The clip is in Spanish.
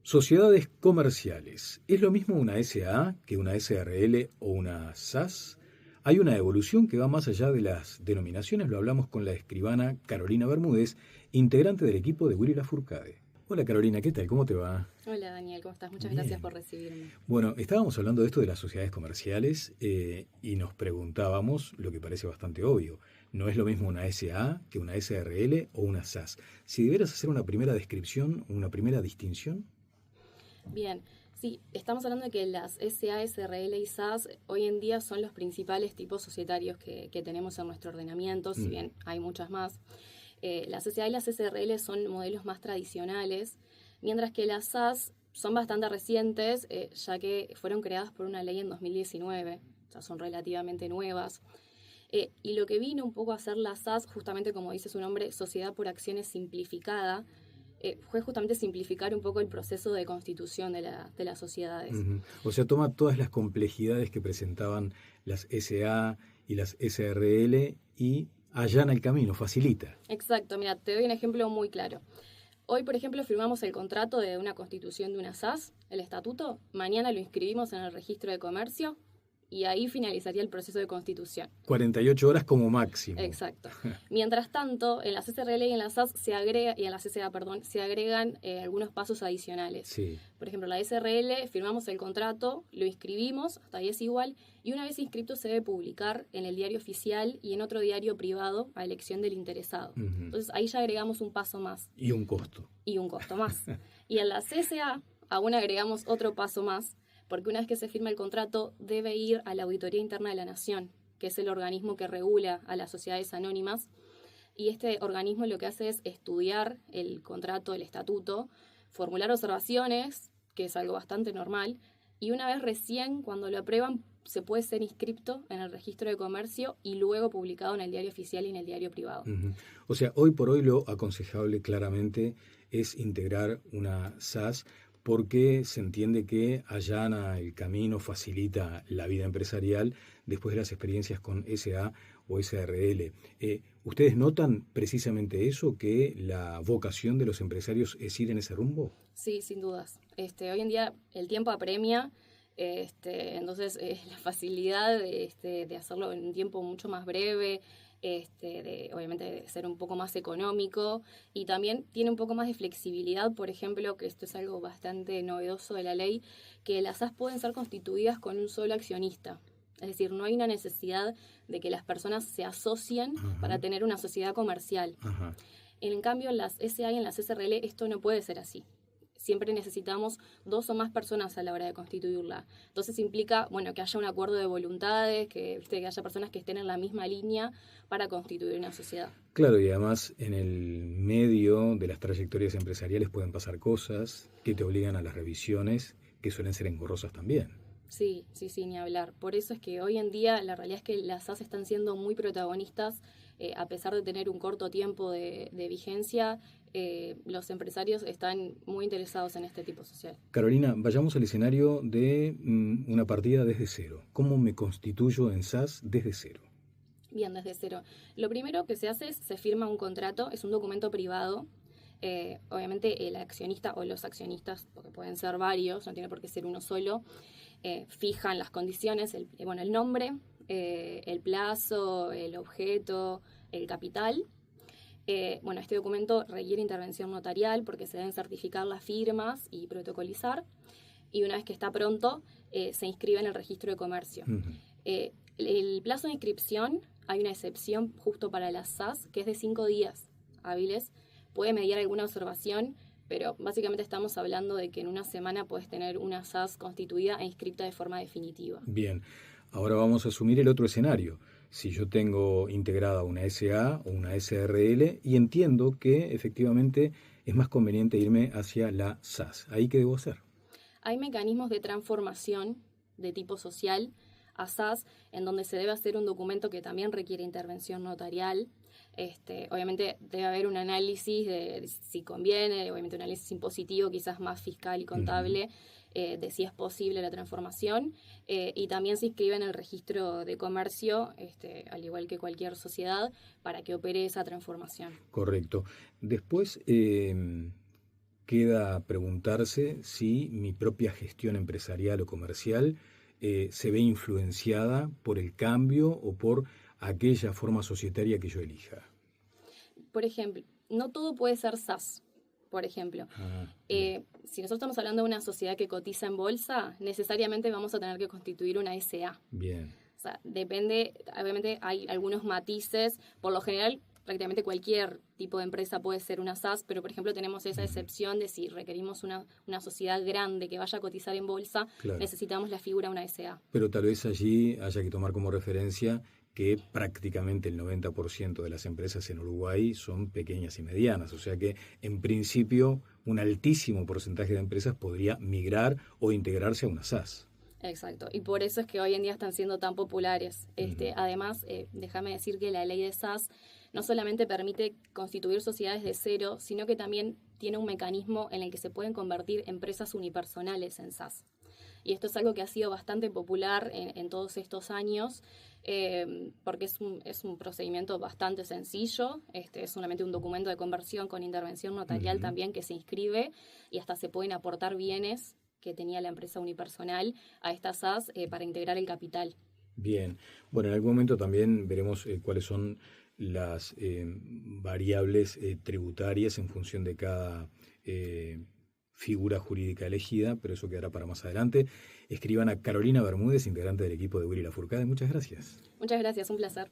Sociedades comerciales. ¿Es lo mismo una SA que una SRL o una SAS? Hay una evolución que va más allá de las denominaciones. Lo hablamos con la escribana Carolina Bermúdez, integrante del equipo de Willy Lafourcade. Hola Carolina, ¿qué tal? ¿Cómo te va? Hola Daniel, ¿cómo estás? Muchas gracias Bien. por recibirme. Bueno, estábamos hablando de esto de las sociedades comerciales y nos preguntábamos lo que parece bastante obvio. No es lo mismo una SA que una SRL o una SAS. Si debieras hacer una primera descripción, una primera distinción. Bien, sí, estamos hablando de que las SA, SRL y SAS hoy en día son los principales tipos societarios que tenemos en nuestro ordenamiento, si Mm, bien hay muchas más. Las SA y las SRL son modelos más tradicionales, mientras que las SAS son bastante recientes, ya que fueron creadas por una ley en 2019, o sea, son relativamente nuevas. Y lo que vino un poco a hacer la SAS, justamente como dice su nombre, Sociedad por Acciones Simplificada, fue justamente simplificar un poco el proceso de constitución de las sociedades. ujú. O sea, toma todas las complejidades que presentaban las SA y las SRL y allana el camino, facilita. Exacto, mira, te doy un ejemplo muy claro. Hoy, por ejemplo, firmamos el contrato de una constitución de una SAS, el estatuto, mañana lo inscribimos en el registro de comercio y ahí finalizaría el proceso de constitución. 48 horas como máximo. Exacto. Mientras tanto, en las SRL y en las SAS y en las SA, perdón, se agregan algunos pasos adicionales. Sí. Por ejemplo, la SRL firmamos el contrato, lo inscribimos, hasta ahí es igual, y una vez inscrito se debe publicar en el diario oficial y en otro diario privado a elección del interesado. Ujú. Entonces ahí ya agregamos un paso más Y un costo. y un costo más. Y en la CSA aún agregamos otro paso más, porque una vez que se firma el contrato debe ir a la Auditoría Interna de la Nación, que es el organismo que regula a las sociedades anónimas, y este organismo lo que hace es estudiar el contrato, el estatuto, formular observaciones, que es algo bastante normal, y una vez recién, cuando lo aprueban, se puede ser inscripto en el registro de comercio y luego publicado en el diario oficial y en el diario privado. Ujú. O sea, hoy por hoy lo aconsejable claramente es integrar una SAS porque se entiende que allana el camino, facilita la vida empresarial después de las experiencias con SA o SRL. ¿Ustedes notan precisamente eso, que la vocación de los empresarios es ir en ese rumbo? Sí, sin dudas. Hoy en día el tiempo apremia, entonces la facilidad de hacerlo en un tiempo mucho más breve, obviamente de ser un poco más económico y también tiene un poco más de flexibilidad, por ejemplo, que esto es algo bastante novedoso de la ley, que las SAS pueden ser constituidas con un solo accionista. Es decir, no hay una necesidad de que las personas se asocien Ajá, para tener una sociedad comercial. ajá. En cambio, en las SA y en las SRL esto no puede ser así. Siempre necesitamos dos o más personas a la hora de constituirla. Entonces implica, bueno, que haya un acuerdo de voluntades, que haya personas que estén en la misma línea para constituir una sociedad. Claro, y además en el medio de las trayectorias empresariales pueden pasar cosas que te obligan a las revisiones, que suelen ser engorrosas también. Sí, sí, sí, ni hablar. Por eso es que hoy en día la realidad es que las SAS están siendo muy protagonistas, a pesar de tener un corto tiempo de vigencia, los empresarios están muy interesados en este tipo social. Carolina, vayamos al escenario de una partida desde cero. ¿Cómo me constituyo en SAS desde cero? Bien, desde cero. Lo primero que se hace es se firma un contrato, es un documento privado. Obviamente el accionista o los accionistas, porque pueden ser varios, no tiene por qué ser uno solo, fijan las condiciones, bueno, el nombre, el plazo, el objeto, el capital. Bueno, este documento requiere intervención notarial porque se deben certificar las firmas y protocolizar. Y una vez que está pronto, se inscribe en el registro de comercio. Ujú. El plazo de inscripción, hay una excepción justo para las SAS, que es de 5 días hábiles. Puede mediar alguna observación, pero básicamente estamos hablando de que en una semana puedes tener una SAS constituida e inscripta de forma definitiva. Bien, ahora vamos a asumir el otro escenario. Si yo tengo integrada una SA o una SRL y entiendo que efectivamente es más conveniente irme hacia la SAS, ¿ahí qué debo hacer? Hay mecanismos de transformación de tipo social a SAS, en donde se debe hacer un documento que también requiere intervención notarial. Obviamente debe haber un análisis de si conviene, obviamente un análisis impositivo, quizás más fiscal y Ujú. contable, de si es posible la transformación, y también se inscribe en el registro de comercio, al igual que cualquier sociedad, para que opere esa transformación. Correcto. Después, queda preguntarse si mi propia gestión empresarial o comercial se ve influenciada por el cambio o por aquella forma societaria que yo elija. Por ejemplo, no todo puede ser SaaS, por ejemplo. Si nosotros estamos hablando de una sociedad que cotiza en bolsa, necesariamente vamos a tener que constituir una SA. Bien. O sea, depende, obviamente hay algunos matices, por lo general prácticamente cualquier tipo de empresa puede ser una SaaS, pero por ejemplo tenemos esa excepción de si requerimos una sociedad grande que vaya a cotizar en bolsa, claro, necesitamos la figura de una SA. Pero tal vez allí haya que tomar como referencia que prácticamente el 90% de las empresas en Uruguay son pequeñas y medianas, o sea que en principio un altísimo porcentaje de empresas podría migrar o integrarse a una SaaS. Exacto, y por eso es que hoy en día están siendo tan populares. Además, déjame decir que la ley de SaaS no solamente permite constituir sociedades de cero, sino que también tiene un mecanismo en el que se pueden convertir empresas unipersonales en SaaS. Y esto es algo que ha sido bastante popular en todos estos años, porque es un procedimiento bastante sencillo, es solamente un documento de conversión con intervención notarial también que se inscribe y hasta se pueden aportar bienes que tenía la empresa unipersonal a esta SaaS para integrar el capital. Bien, bueno, en algún momento también veremos cuáles son las variables tributarias en función de cada figura jurídica elegida, pero eso quedará para más adelante. Escriban a Carolina Bermúdez, integrante del equipo de Willy Lafourcade. Muchas gracias. Muchas gracias, un placer.